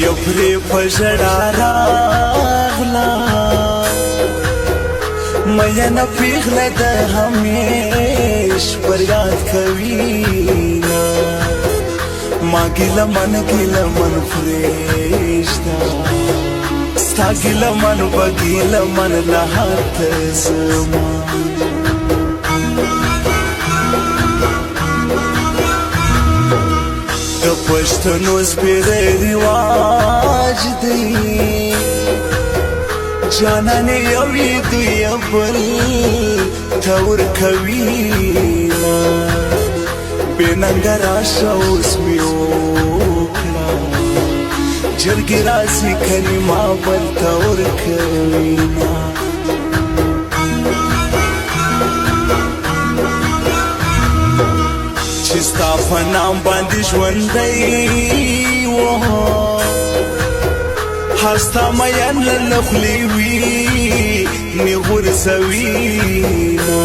شونډې پرې په ژړا راغله مینه پیغله د همیش پر یاد کوینه ما ګیله من پرېږده ستا ګیله من به ګیله من له هلته زما د پښتنو سپېره رواج دی جانانې یو یې دوی بل ته ورکوینه بې ننګه راشه اوس مې وکړه جرګې راسي کنې ما بل ته ورکوینه چې ستا په نام باندې ژوندی وه هستا مین له خولې وي مې غورځوینه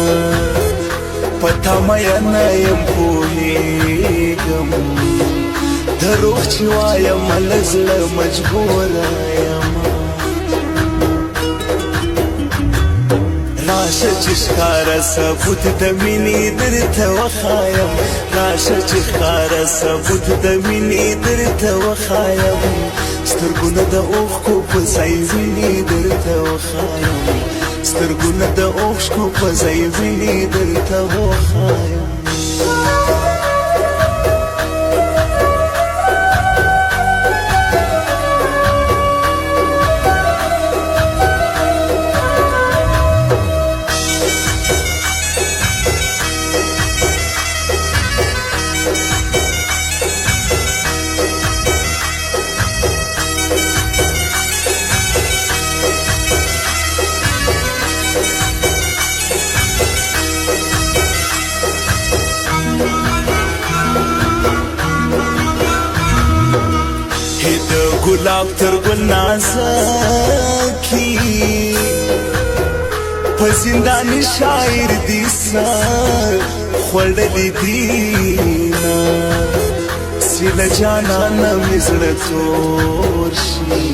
په تا مینه یم پوهېږم دروغ چې وایم له زړه مجبوره یم راشه چې ښکاره ثبوت د مینې درته وښایم راشه چې ښکاره ثبوت د مینې درته وښایم سترګونه د اوښکو په ځای وینې درته وښایم سترګونه د اوښکو په ځای وینې درته وښایم ګلاب تر ګل نازکي په زندان شاعر دي سر خوړلي دينا سیله جانانه مې زړه تور شي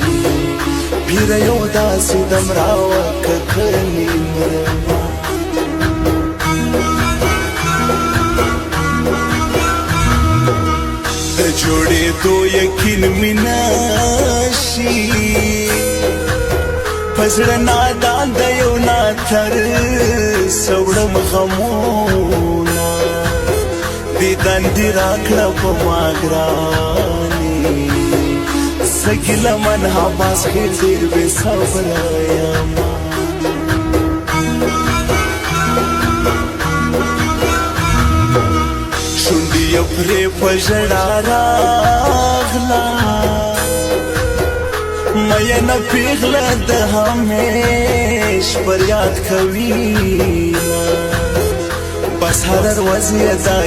پیر یو داسې دم راوکه کنې مرما جوړېدو یقین مې نشي په زړه نادان د یو ناتر سوړم غمونه دیدن دې راکړه په ما ګرانې زه ګیله من حماس کې ډېر بې صبره یمه پرې په ژړا راغله مینه پیغله د همیش پر یاد کوینه بس هر ورځ یې دا